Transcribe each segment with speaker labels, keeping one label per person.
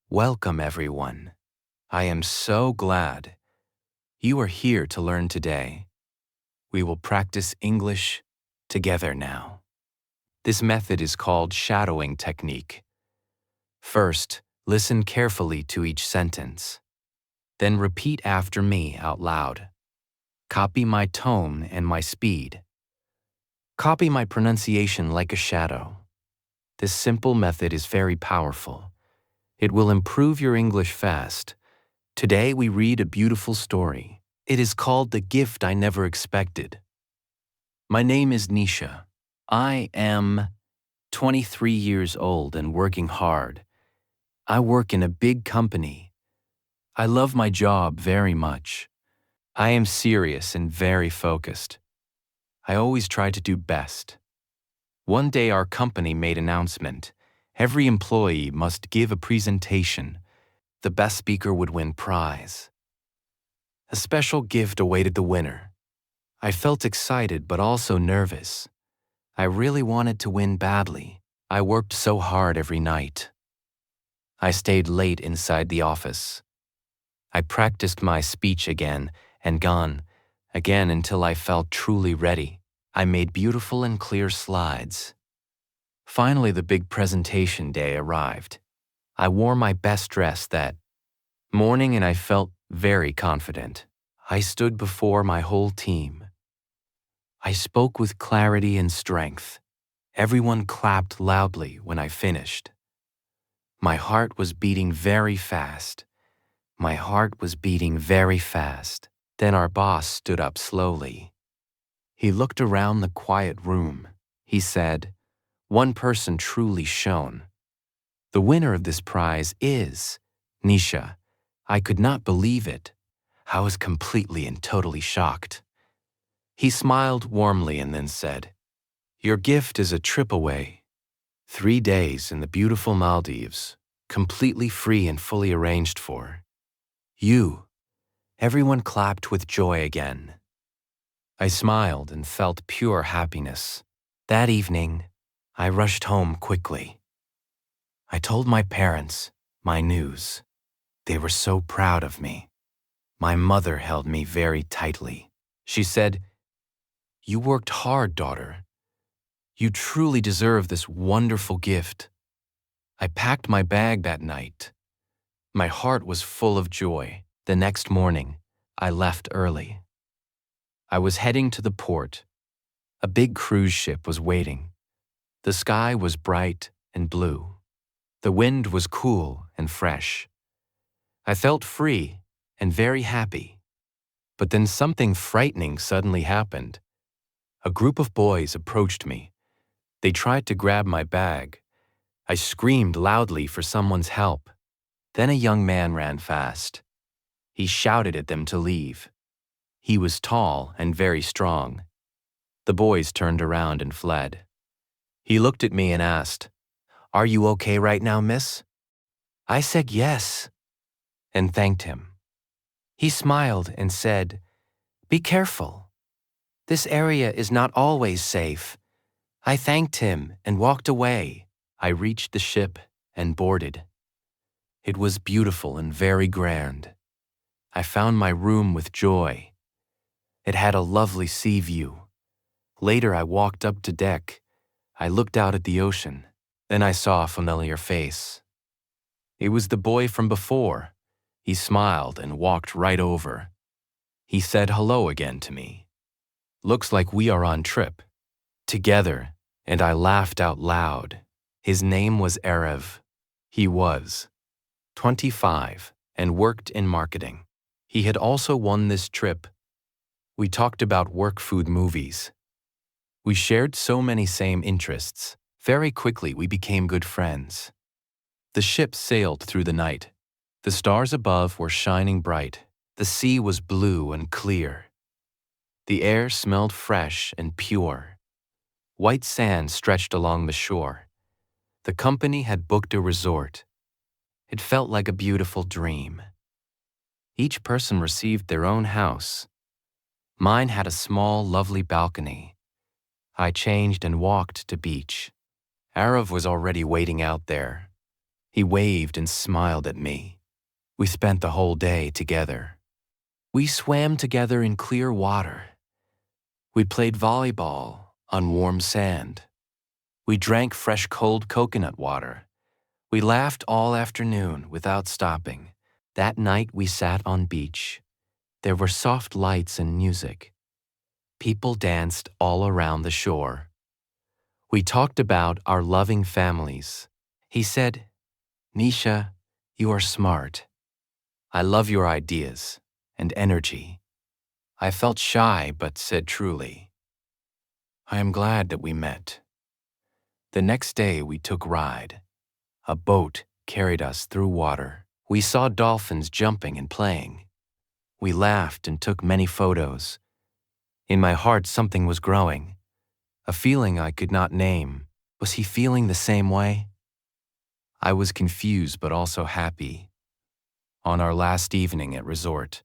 Speaker 1: Welcome, everyone. I am so glad you are here to learn today. We will practice English together now. This method is called shadowing technique. First, listen carefully to each sentence. Then repeat after me out loud. Copy my tone and my speed. Copy my pronunciation like a shadow. This simple method is very powerful. It will improve your English fast. Today we read a beautiful story. It is called The Gift I Never Expected. My name is Nisha. I am 23 years old and working hard. I work in a big company. I love my job very much. I am serious and very focused. I always try to do best. One day our company made an announcement. Every employee must give a presentation. The best speaker would win prize. A special gift awaited the winner. I felt excited but also nervous. I really wanted to win badly. I worked so hard every night. I stayed late inside the office. I practiced my speech again and again until I felt truly ready. I made beautiful and clear slides. Finally, the big presentation day arrived. I wore my best dress that morning and I felt very confident. I stood before my whole team. I spoke with clarity and strength. Everyone clapped loudly when I finished. My heart was beating very fast. My heart was beating very fast. Then our boss stood up slowly. He looked around the quiet room. He said, "One person truly shone. The winner of this prize is Nisha." I could not believe it. I was completely and totally shocked. He smiled warmly and then said, "Your gift is a trip away. 3 days in the beautiful Maldives, completely free and fully arranged for. You." Everyone clapped with joy again. I smiled and felt pure happiness. That evening, I rushed home quickly. I told my parents my news. They were so proud of me. My mother held me very tightly. She said, "You worked hard, daughter. You truly deserve this wonderful gift." I packed my bag that night. My heart was full of joy. The next morning, I left early. I was heading to the port. A big cruise ship was waiting. The sky was bright and blue. The wind was cool and fresh. I felt free and very happy. But then something frightening suddenly happened. A group of boys approached me. They tried to grab my bag. I screamed loudly for someone's help. Then a young man ran fast. He shouted at them to leave. He was tall and very strong. The boys turned around and fled. He looked at me and asked, "Are you okay right now, miss?" I said yes and thanked him. He smiled and said, "Be careful. This area is not always safe." I thanked him and walked away. I reached the ship and boarded. It was beautiful and very grand. I found my room with joy. It had a lovely sea view. Later, I walked up to deck. I looked out at the ocean. Then I saw a familiar face. It was the boy from before. He smiled and walked right over. He said hello again to me. "Looks like we are on trip together," and I laughed out loud. His name was Erev. He was 25 and worked in marketing. He had also won this trip. We talked about work, food, movies. We shared so many same interests. Very quickly, we became good friends. The ship sailed through the night. The stars above were shining bright. The sea was blue and clear. The air smelled fresh and pure. White sand stretched along the shore. The company had booked a resort. It felt like a beautiful dream. Each person received their own house. Mine had a small, lovely balcony. I changed and walked to beach. Arav was already waiting out there. He waved and smiled at me. We spent the whole day together. We swam together in clear water. We played volleyball on warm sand. We drank fresh cold coconut water. We laughed all afternoon without stopping. That night we sat on beach. There were soft lights and music. People danced all around the shore. We talked about our loving families. He said, "Nisha, you are smart. I love your ideas and energy." I felt shy but said truly, "I am glad that we met." The next day we took ride. A boat carried us through water. We saw dolphins jumping and playing. We laughed and took many photos. In my heart something was growing, a feeling I could not name. Was he feeling the same way? I was confused but also happy. On our last evening at resort,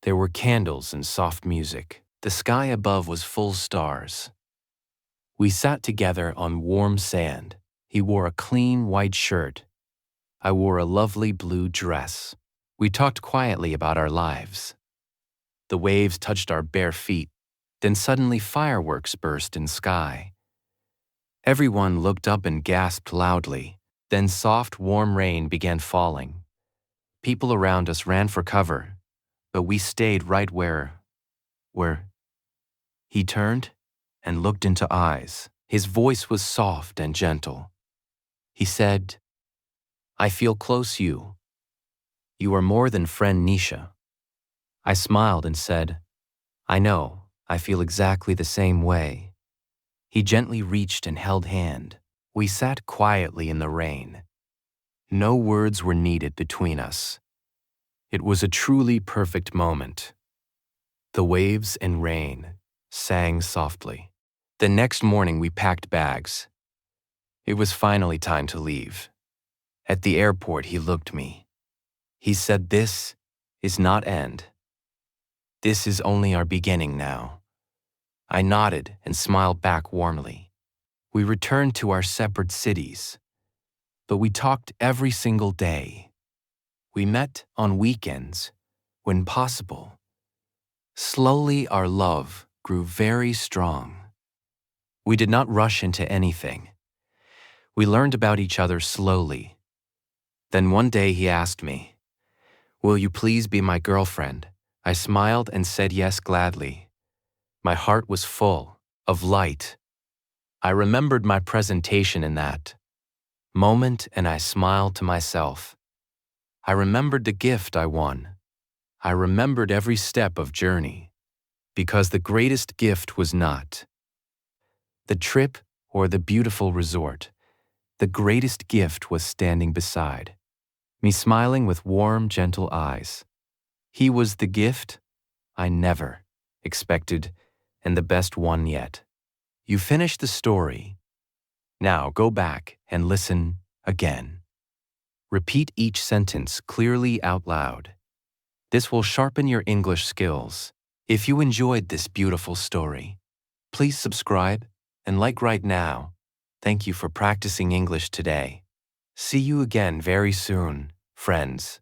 Speaker 1: there were candles and soft music. The sky above was full stars. We sat together on warm sand. He wore a clean white shirt. I wore a lovely blue dress. We talked quietly about our lives. The waves touched our bare feet. Then suddenly fireworks burst in sky. Everyone looked up and gasped loudly. Then soft, warm rain began falling. People around us ran for cover, but we stayed right where he turned and looked into eyes. His voice was soft and gentle. He said, "I feel close you. You are more than friend Nisha." I smiled and said, "I know, I feel exactly the same way." He gently reached and held hand. We sat quietly in the rain. No words were needed between us. It was a truly perfect moment. The waves and rain sang softly. The next morning we packed bags. It was finally time to leave. At the airport he looked me. He said, "This is not end. This is only our beginning now." I nodded and smiled back warmly. We returned to our separate cities, but we talked every single day. We met on weekends, when possible. Slowly our love grew very strong. We did not rush into anything. We learned about each other slowly. Then one day he asked me, "Will you please be my girlfriend?" I smiled and said yes gladly. My heart was full of light. I remembered my presentation in that moment and I smiled to myself. I remembered the gift I won. I remembered every step of journey, because the greatest gift was not the trip or the beautiful resort. The greatest gift was standing beside me, smiling with warm, gentle eyes. He was the gift I never expected and the best one yet. You finished the story. Now go back and listen again. Repeat each sentence clearly out loud. This will sharpen your English skills. If you enjoyed this beautiful story, please subscribe and like right now. Thank you for practicing English today. See you again very soon, friends.